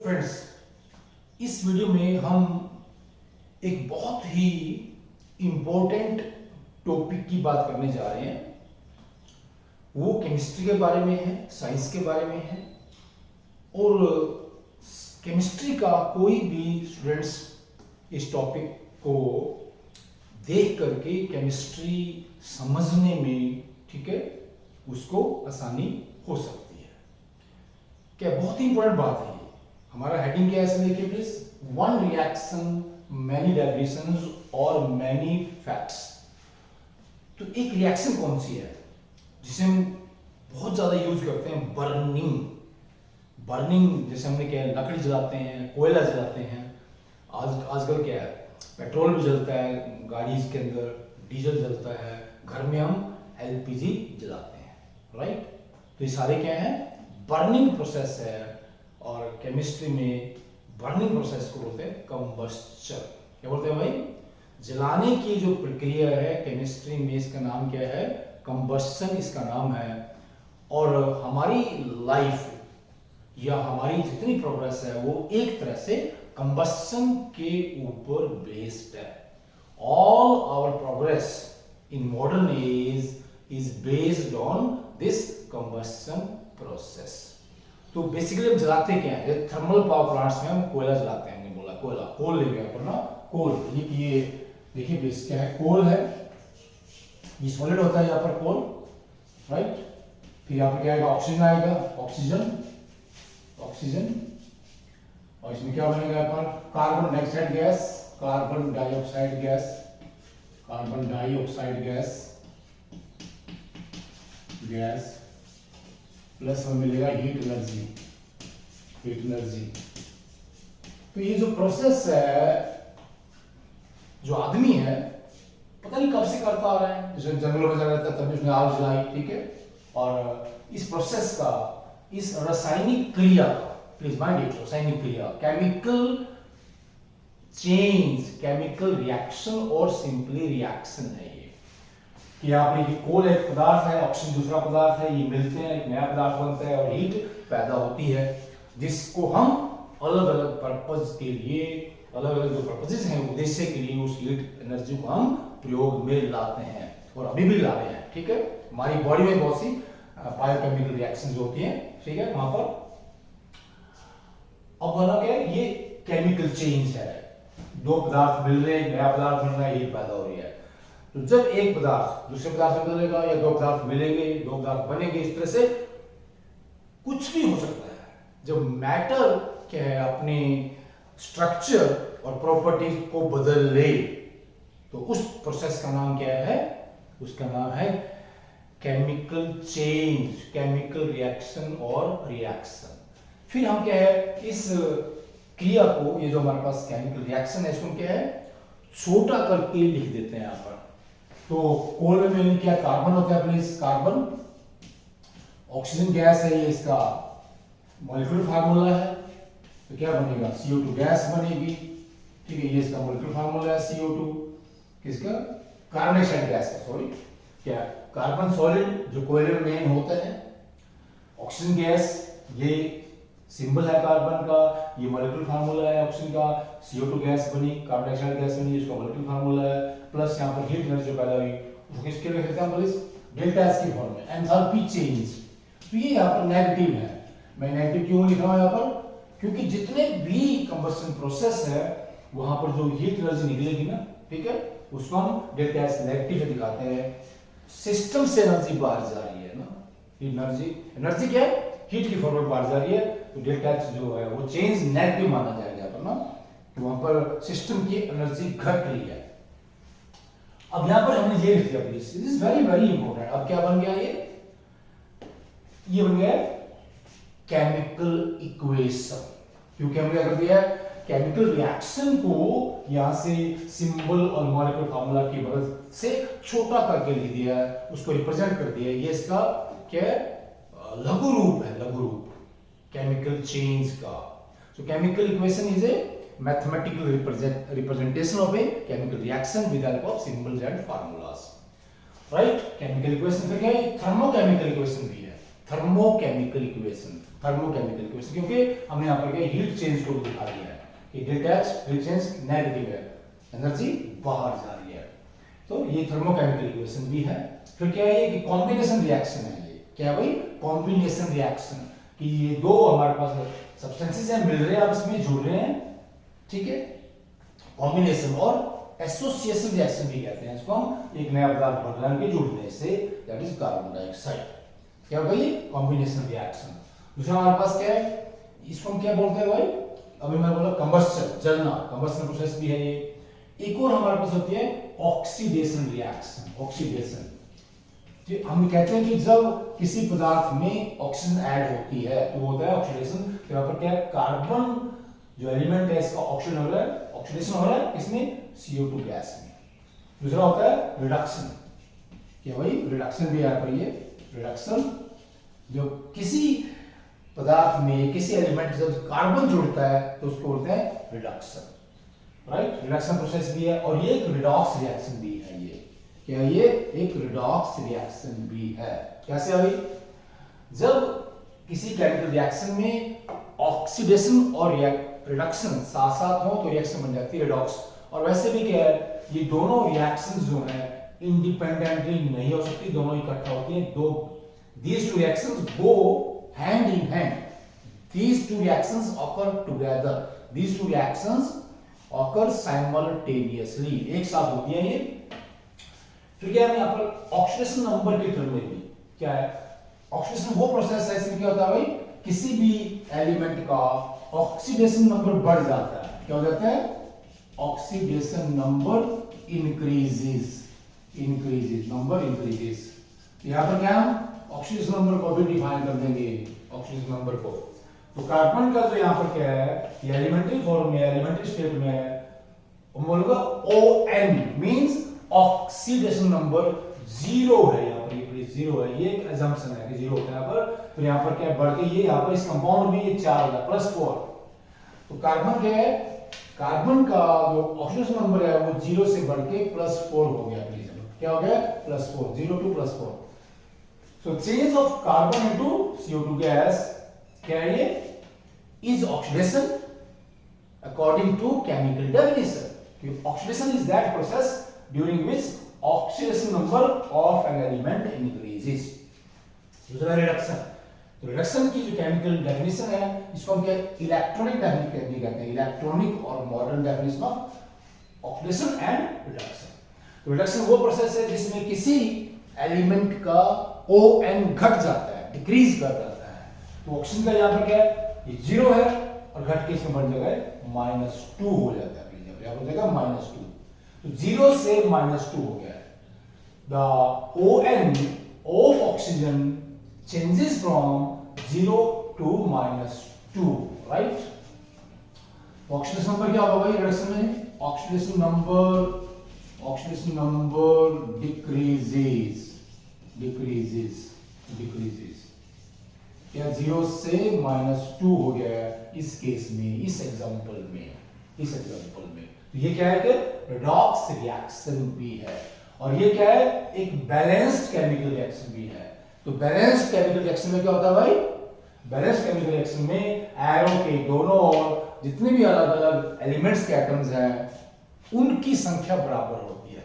Friends, इस video में हम एक बहुत ही इम्पोर्टेंट टॉपिक की बात करने जा रहे हैं। वो केमिस्ट्री के बारे में है, साइंस के बारे में है। और केमिस्ट्री का कोई भी स्टूडेंट्स इस टॉपिक को देख करके केमिस्ट्री समझने में, ठीक है, उसको आसानी हो सकती है। क्या बहुत ही इंपॉर्टेंट बात है। हमारा हेडिंग क्या है इसमें देखिए please, one reaction many derivations और मैनी फैक्ट्स। तो एक रिएक्शन कौन सी है जिसे हम बहुत ज्यादा यूज करते हैं? बर्निंग जैसे हमने क्या है, लकड़ी जलाते हैं, कोयला जलाते हैं। आजकल क्या है, पेट्रोल भी जलता है गाड़ी के अंदर, डीजल जलता है, घर में हम एलपीजी जलाते हैं, राइट। तो ये सारे क्या है, बर्निंग प्रोसेस है। और केमिस्ट्री में बर्निंग प्रोसेस को बोलते हैं कंबस्चन। क्या बोलते हैं भाई? जलाने की जो प्रक्रिया है केमिस्ट्री में, इसका नाम क्या है? कंबस्चन इसका नाम है। और हमारी लाइफ या हमारी जितनी प्रोग्रेस है वो एक तरह से कंबस्चन के ऊपर बेस्ड है। All our progress in modern age is based on this combustion process. तो बेसिकली हम जलाते क्या है? थर्मल पावर प्लांट्स में हम कोयला जलाते हैं। हमने बोला कोयला, कोल ले गया पर ना, कोल। ये देखिए बेस क्या है, कोल है। ये सॉलिड होता है यहाँ पर कोल, राइट। फिर यहाँ पर क्या आएगा? ऑक्सीजन आएगा, ऑक्सीजन। और इसमें क्या बनेगा यहाँ पर? Carbon dioxide gas, carbon dioxide gas plus हमें मिलेगा हीट एनर्जी। तो ये जो प्रोसेस है, जो आदमी है पता नहीं कब से करता आ रहा है, जैसे जंगलों में जा रहता है तभी उसने आग जलाई, ठीक है। और इस प्रोसेस का, इस रासायनिक क्रिया का, प्लीज माइंड इट, रासायनिक क्रिया, केमिकल चेंज, केमिकल रिएक्शन और सिंपली रिएक्शन है ये। कि आपने कोल एक पदार्थ है, ऑक्सीजन दूसरा पदार्थ है, ये मिलते हैं, एक नया पदार्थ बनता है और हीट पैदा होती है, जिसको हम अलग अलग पर्पज के लिए, अलग अलग जो पर्पजेस हैं, उद्देश्य के लिए उस हीट एनर्जी को हम प्रयोग में लाते हैं और अभी भी ला रहे हैं, ठीक है। हमारी बॉडी में बहुत सी बायोकेमिकल रिएक्शंस होती हैं, ठीक है, वहां पर। अब वाला क्या है? ये केमिकल चेंज है, दो पदार्थ मिल रहे हैं, नया पदार्थ मिल रहा है, हीट पैदा हो रही है। तो जब एक पदार्थ दूसरे पदार्थ से बदलेगा या दो पदार्थ मिलेंगे, दो पदार्थ बनेंगे, इस तरह से कुछ भी हो सकता है। जब मैटर क्या है अपनी स्ट्रक्चर और प्रॉपर्टीज को बदल ले, तो उस प्रोसेस का नाम क्या है? उसका नाम है केमिकल चेंज, केमिकल रिएक्शन और रिएक्शन। फिर हम क्या है, इस क्रिया को, ये जो हमारे पास केमिकल रिएक्शन है, इसको क्या है, छोटा करके लिख देते हैं यहां पर। तो कोल में क्या कार्बन होता है, प्लीज, कार्बन। ऑक्सीजन गैस है, ये इसका मॉलिक्यूलर फार्मूला है। तो क्या बनेगा? CO2 गैस बनेगी, ठीक है। ये इसका मॉलिक्यूलर फार्मूला है, CO2 किसका? कार्बन डाइऑक्साइड गैस का, सॉरी। क्या? कार्बन सॉलिड जो कोयले में मेन होता है। ऑक्सीजन गैस, ये सिंबल है कार्बन का, ये मॉलिक्यूलर फार्मूला है ऑक्सीजन का। CO2 गैस बनी, कार्बन डाइऑक्साइड गैस बनी, इसका मॉलिक्यूलर फार्मूला है, प्लस यहाँ पर हीट एनर्जी पैदा हुई, वो किसके लिए लिखते हैं प्लीज? डेल्टा एस की फॉर्म में, एंथैल्पी चेंज। तो ये यहाँ पर नेगेटिव है। मैं नेगेटिव क्यों लिख रहा हूँ यहाँ पर? क्योंकि जितने भी कंबस्शन प्रोसेस है वहां पर जो हीट एनर्जी निकलेगी ना, ठीक है, उसको हम डेल्टा एस नेगेटिव दिखाते हैं। सिस्टम से एनर्जी बाहर जा रही है ना, एनर्जी क्या है? हीट की फॉर्म में बाहर जा रही है, तो डेल्टा एच जो है वो चेंज नेगेटिव माना जाएगा यहाँ पर ना, कि वहां पर सिस्टम की एनर्जी घट रही है। अब यहां पर हमने ये लिख दिया please, this is very very important. अब क्या बन गया? ये बन गया केमिकल इक्वेशन। क्योंकि हमने क्या कर दिया, केमिकल रिएक्शन को यहां से सिंबल और मॉलिक्यूलर फार्मूला की मदद से छोटा करके लिख दिया है, उसको रिप्रेजेंट कर दिया। ये इसका क्या है? लघु रूप है, लघु रूप केमिकल चेंज का। सो chemical equation is a mathematical representation of a chemical reaction with help of symbols and formulas, right. Chemical equation फिर क्या है? थर्मोकेमिकल इक्वेशन भी है, थर्मोकेमिकल इक्वेशन। थर्मोकेमिकल इक्वेशन, क्योंकि हमने यहाँ पर क्या हीट चेंज को दिखा दिया है कि delta H heat change negative है, एनर्जी बाहर जा रही है। तो ये थर्मोकेमिकल इक्वेशन भी है। फिर क्या है कि कॉम्बिनेशन रिएक्शन है। ये क्या भाई, कॉम्बिनेशन रिएक्शन, कि ये दो हमारे पास सब्सटेंसेस हैं, मिल रहे हैं, आपस में जुड़ रहे हैं, ठीक है, कॉम्बिनेशन। और एसोसिएशन रिएक्शन भी कहते हैं इसको हम, एक नया पदार्थ भर के जुड़ने से, दैट इज कार्बन डाइऑक्साइड। क्या भाई, कॉम्बिनेशन रिएक्शन। दूसरा हमारे पास क्या है, इसको हम क्या बोलते हैं भाई, अभी मैं बोला कंबस्शन, जलना, कंबस्शन प्रोसेस भी है ये। एक और हमारे पास होती है ऑक्सीडेशन रिएक्शन, ऑक्सीडेशन। हम कहते हैं कि जब किसी पदार्थ में ऑक्सीजन ऐड होती है तो होता है ऑक्सीडेशन। तो यहाँ पर क्या है, कार्बन जो एलिमेंट है इसका ऑक्सीजन हो रहा है, ऑक्सीडेशन हो रहा है किसमें, CO2 गैस में। दूसरा होता है रिडक्शन। क्या भाई, रिडक्शन भी यहाँ पर, ये रिडक्शन, जो किसी पदार्थ में किसी एलिमेंट जब कार्बन जुड़ता है तो उसको बोलते हैं रिडक्शन, राइट। रिडक्शन प्रोसेस भी है। और ये एक रिडॉक्स रिएक्शन भी है। ये क्या, ये एक रिडॉक्स रिएक्शन भी है। कैसे भाई, जब किसी केमिकल रिएक्शन में ऑक्सीडेशन और रिडक्शन साथ साथ हो तो रिएक्शन बन जाती है रिडॉक्स। और वैसे भी क्या है, ये दोनों रिएक्शंस जो है इंडिपेंडेंटली नहीं हो सकती, दोनों इकट्ठा होती हैं। दो these two reactions go hand in hand, these two reactions occur together, these two reactions occur simultaneously, एक साथ होती है ये। फिर क्या है, यहाँ पर ऑक्सीडेशन नंबर के टर्म में भी क्या है, ऑक्सीडेशन वो प्रोसेस है इसमें क्या होता है भाई, किसी भी एलिमेंट का ऑक्सीडेशन नंबर बढ़ जाता है। क्या हो जाता है, oxidation number increases, number increases. यहाँ पर क्या हम ऑक्सीडेशन नंबर को भी डिफाइन कर देंगे, ऑक्सीडेशन नंबर को। तो कार्बन का जो यहाँ पर क्या है, ये एलिमेंट्री फॉर्म में, एलिमेंट्री स्टेट में है, हम बोलूंगा ON मींस ऑक्सीडेशन नंबर 0 है। यहाँ पर ये 0 है, ये एक अजम्पशन है कि 0 होता है यहाँ पर। तो यहाँ पर क्या बढ़ के ये यहाँ पर इस कंपाउंड में ये 4 होगा, +4। तो कार्बन क्या है, कार्बन का जो ऑक्सीडेशन नंबर है वो 0 से बढ़ के +4 हो गया। क्या हो गया, +4, 0 to +4। So change of carbon into CO2 gas, क्या है ये, is oxidation according to chemical definition. Oxidation is that process during which oxidation number of an element increases. दूसरा रिडक्शन। तो रिडक्शन की जो केमिकल डेफिनेशन है इसको हम क्या इलेक्ट्रॉनिक डेफिनेशन भी कहते हैं, इलेक्ट्रॉनिक और modern definition of oxidation and reduction. तो रिडक्शन वो प्रोसेस है जिसमें किसी एलिमेंट का ON घट जाता है, डिक्रीज कर जाता है। तो ऑक्सीजन का यहाँ पर क्या है, ये 0 है और घट के इसमें बढ़ जाएगा -2 हो जाता है, यहाँ हो जाएगा -2। तो 0 से -2 हो गया है। The ON of oxygen changes from 0 to -2, right? Oxidation number क्या होगा भाई रिडक्शन में, ऑक्सीडेशन नंबर decreases, क्या 0 से -2 हो गया है इस केस में, इस एग्जांपल में। तो ये क्या है कि रिडॉक्स रिएक्शन भी है। और ये क्या है, एक बैलेंस्ड केमिकल रिएक्शन भी है। तो बैलेंस्ड केमिकल रिएक्शन में क्या होता है भाई, बैलेंस्ड केमिकल रिएक्शन में एरो के दोनों ओर जितने भी अलग अलग एलिमेंट्स के एटम्स हैं उनकी संख्या बराबर होती है।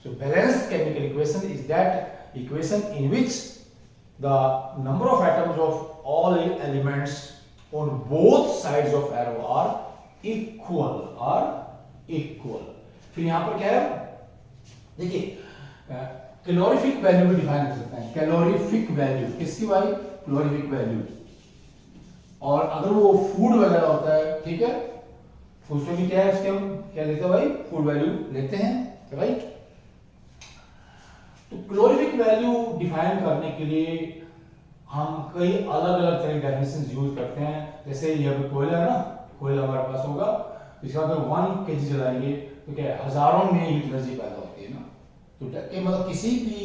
So balanced chemical equation is that equation in which the number of atoms of all elements on both sides of arrow are equal, फिर यहां पर क्या है, देखिए कैलोरीफिक वैल्यू भी डिफाइन कर सकते हैं। कैलोरीफिक वैल्यू किसकी भाई, कैलोरीफिक वैल्यू। और अगर वो फूड वगैरह होता है, ठीक है, उसमें भी क्या है, उसके हम क्या लेते हैं भाई, फूड वैल्यू लेते हैं, राइट। तो कैलोरीफिक वैल्यू डिफाइन करने के लिए हम कई अलग अलग तरह के डेफिनेशंस यूज करते हैं। जैसे ये अभी कोयला है ना, कोयला हमारे पास होगा, इसका अगर 1 kg जलाएंगे तो क्या हजारों में हीट एनर्जी पैदा होती है ना। तो मतलब किसी भी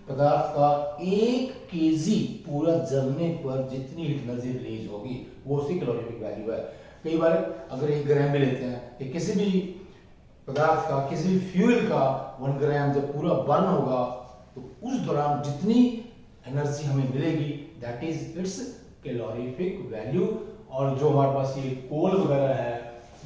पदार्थ का 1 kg पूरा जलने पर जितनी हीट एनर्जी रिलीज होगी वो उसकी कैलोरीफिक वैल्यू है। कई बार अगर 1 ग्राम भी लेते हैं कि किसी भी पदार्थ का, किसी भी फ्यूल का 1 ग्राम जब पूरा बर्न होगा तो उस दौरान जितनी एनर्जी हमें मिलेगी that is it's calorific value. और जो हमारे पास ये कोल वगैरह है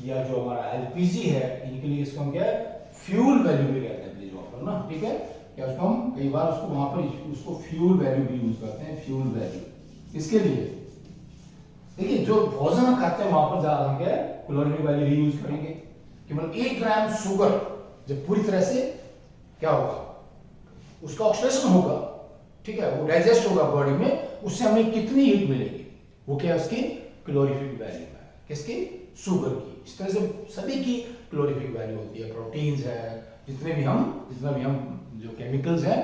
या जो हमारा एलपीजी है, इनके लिए इसको हम क्या है, फ्यूल वैल्यू भी कहते हैं प्लीज वहां पर ना, ठीक है। या उसको हम कई बार उसको वहां पर उसको फ्यूल वैल्यू भी यूज करते हैं, फ्यूल वैल्यू। इसके लिए देखिए जो भोजन हम खाते हैं वहां पर ज्यादा हम क्या है, कैलोरीफिक वैल्यू ही यूज करेंगे कि मतलब 1 ग्राम शुगर जब पूरी तरह से क्या होगा, उसका ऑक्सीडेशन होगा, ठीक है, वो डाइजेस्ट होगा बॉडी में, उससे हमें कितनी हीट मिलेगी, वो क्या है उसकी कैलोरीफिक वैल्यू है, किसकी, शुगर की। इस तरह से सभी की कैलोरीफिक वैल्यू होती है। प्रोटीन्स है, जितने भी हम जो केमिकल्स हैं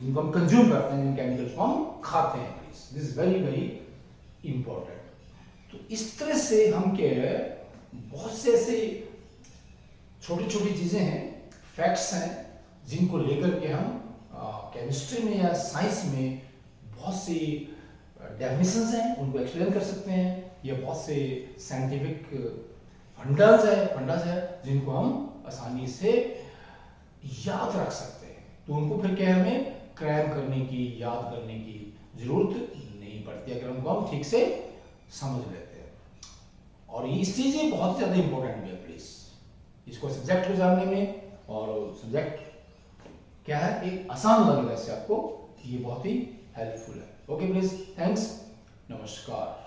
जिनको हम कंज्यूम करते हैं, जिन केमिकल्स को हम खाते हैं, this is very very important. तो इस तरह से हम क्या है, बहुत से ऐसे छोटी छोटी चीजें हैं, फैक्ट्स हैं, जिनको लेकर के हम केमिस्ट्री में या साइंस में बहुत सी डेफिनेशंस हैं, उनको एक्सप्लेन कर सकते हैं, या बहुत से साइंटिफिक फंडास है जिनको हम आसानी से याद रख सकते हैं। तो उनको फिर क्या हमें क्रैम करने की, याद करने की जरूरत नहीं पड़ती अगर उनको हम ठीक से समझ लेते हैं। और ये चीजें बहुत ज्यादा इंपॉर्टेंट है प्लीज, इसको सब्जेक्ट को जानने में। और सब्जेक्ट क्या है, एक आसान लगेगा इससे आपको, ये बहुत ही हेल्पफुल है। ओके प्लीज, थैंक्स, नमस्कार।